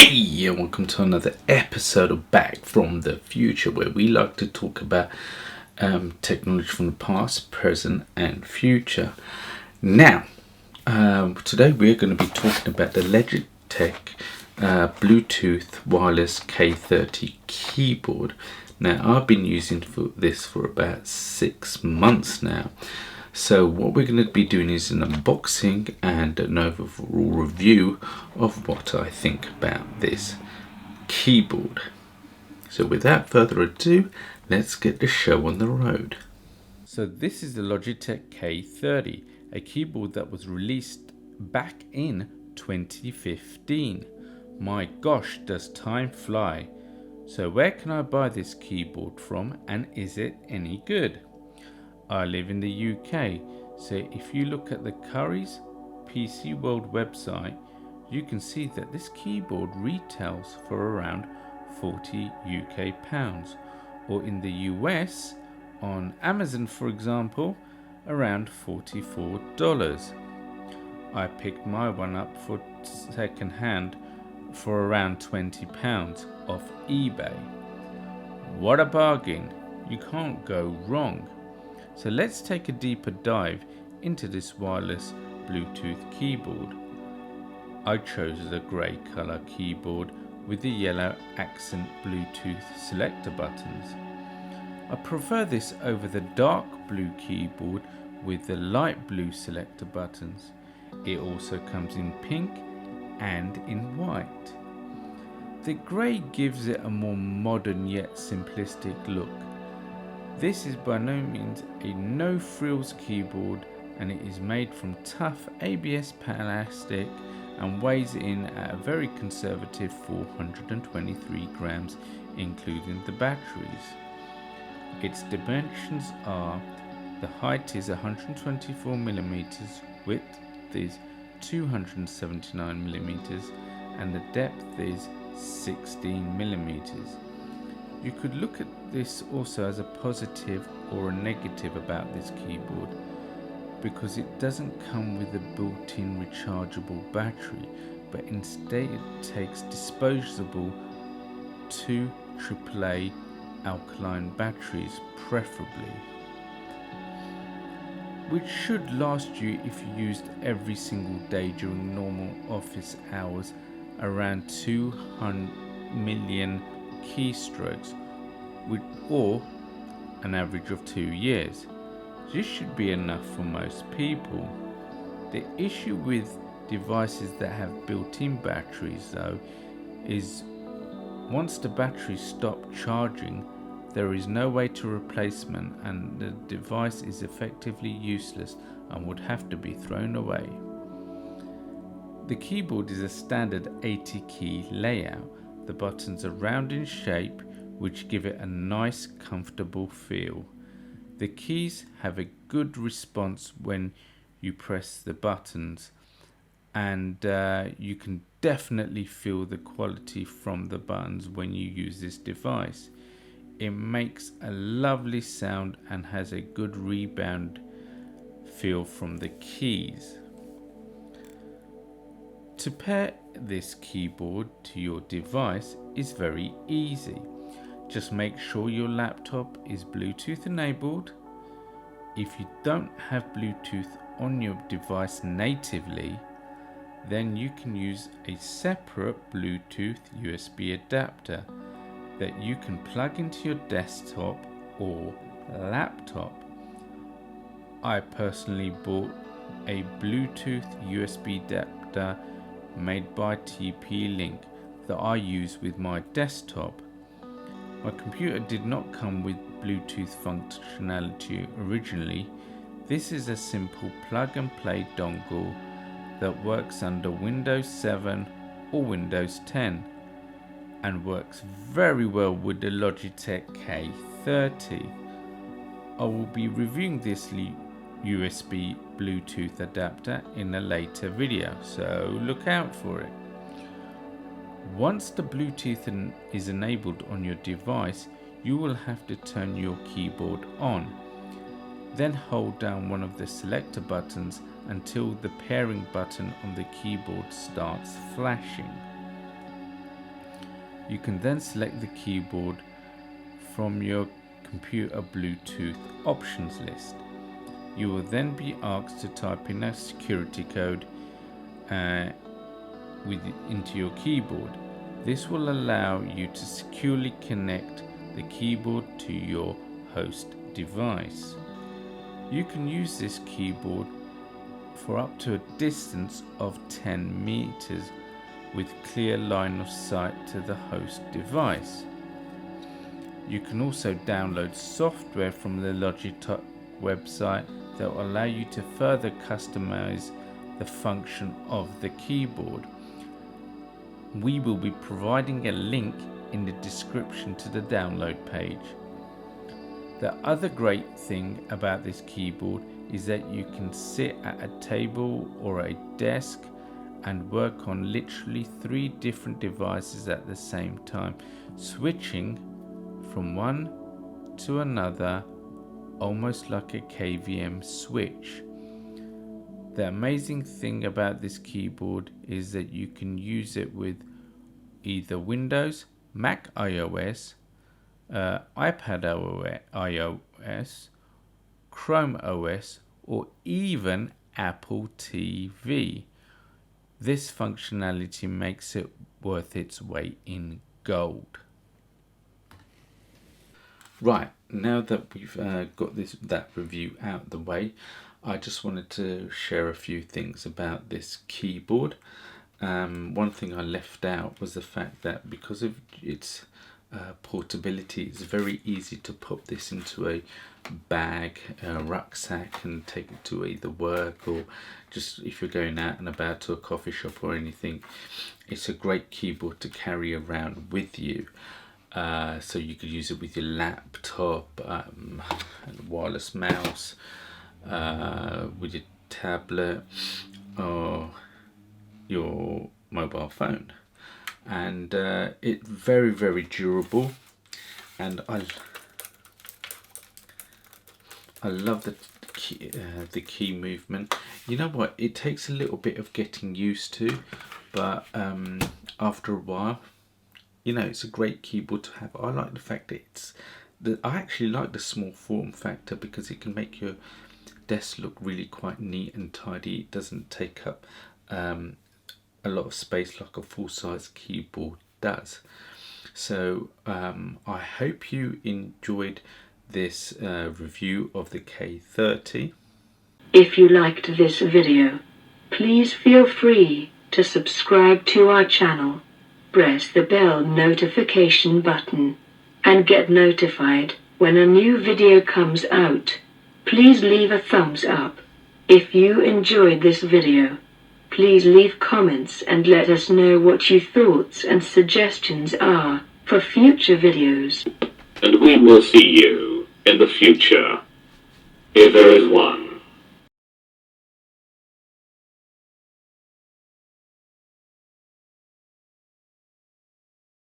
Hey, and welcome to another episode of Back from the Future, where we like to talk about technology from the past, present, and future. Now, today we're going to be talking about the Logitech Bluetooth wireless K30 keyboard. Now, I've been using this for about 6 months now. So what we're going to be doing is an unboxing and an overall review of what I think about this keyboard. So without further ado, let's get the show on the road. So this is the Logitech K30, a keyboard that was released back in 2015. My gosh, does time fly. So where can I buy this keyboard from, and is it any good? I live in the UK, so if you look at the Currys PC World website, you can see that this keyboard retails for around 40 UK pounds, or in the US, on Amazon for example, around $44. I picked my one up for second hand for around £20 off eBay. What a bargain! You can't go wrong. So let's take a deeper dive into this wireless Bluetooth keyboard. I chose the grey colour keyboard with the yellow accent Bluetooth selector buttons. I prefer this over the dark blue keyboard with the light blue selector buttons. It also comes in pink and in white. The grey gives it a more modern yet simplistic look. This is by no means a no-frills keyboard, and it is made from tough ABS plastic and weighs in at a very conservative 423 grams, including the batteries. Its dimensions are: the height is 124 millimeters, width is 279 millimeters, and the depth is 16 millimeters. You could look at this also as a positive or a negative about this keyboard, because it doesn't come with a built-in rechargeable battery, but instead it takes disposable 2 AAA alkaline batteries preferably, which should last you, if you used every single day during normal office hours, around 200 million keystrokes, or an average of 2 years. This should be enough for most people. The issue with devices that have built-in batteries though is once the batteries stop charging, there is no way to replacement, and the device is effectively useless and would have to be thrown away. The keyboard is a standard 80 key layout. The buttons are round in shape, which give it a nice, comfortable feel. The keys have a good response when you press the buttons, and you can definitely feel the quality from the buttons when you use this device. It makes a lovely sound and has a good rebound feel from the keys. To pair this keyboard to your device is very easy. Just make sure your laptop is Bluetooth enabled. If you don't have Bluetooth on your device natively, then you can use a separate Bluetooth USB adapter that you can plug into your desktop or laptop. I personally bought a Bluetooth USB adapter made by TP-Link that I use with my desktop. My computer did not come with Bluetooth functionality originally. This is a simple plug and play dongle that works under Windows 7 or Windows 10 and works very well with the Logitech K30. I will be reviewing this USB Bluetooth adapter in a later video, so look out for it. Once the Bluetooth is enabled on your device, you will have to turn your keyboard on. Then hold down one of the selector buttons until the pairing button on the keyboard starts flashing. You can then select the keyboard from your computer Bluetooth options list. You will then be asked to type in a security code into your keyboard. This will allow you to securely connect the keyboard to your host device. You can use this keyboard for up to a distance of 10 meters with clear line of sight to the host device. You can also download software from the Logitech website that will allow you to further customize the function of the keyboard. We will be providing a link in the description to the download page. The other great thing about this keyboard is that you can sit at a table or a desk and work on literally 3 different devices at the same time, switching from one to another almost like a KVM switch. The amazing thing about this keyboard is that you can use it with either Windows, Mac iOS, iPad iOS, Chrome OS, or even Apple TV. This functionality makes it worth its weight in gold. Right, now that we've got that review out the way, I just wanted to share a few things about this keyboard. One thing I left out was the fact that because of its portability, it's very easy to put this into a bag, a rucksack, and take it to either work or just if you're going out and about to a coffee shop or anything. It's a great keyboard to carry around with you. So you could use it with your laptop, wireless mouse, with your tablet or your mobile phone, and it's very, very durable, and I love the key movement. You know what, it takes a little bit of getting used to, but after a while, you know, it's a great keyboard to have. I like the fact I actually like the small form factor because it can make your desk look really quite neat and tidy. It doesn't take up a lot of space like a full-size keyboard does. So I hope you enjoyed this review of the K30. If you liked this video, please feel free to subscribe to our channel. Press the bell notification button and get notified when a new video comes out. Please leave a thumbs up. If you enjoyed this video, please leave comments and let us know what your thoughts and suggestions are for future videos. And we will see you in the future, if there is one.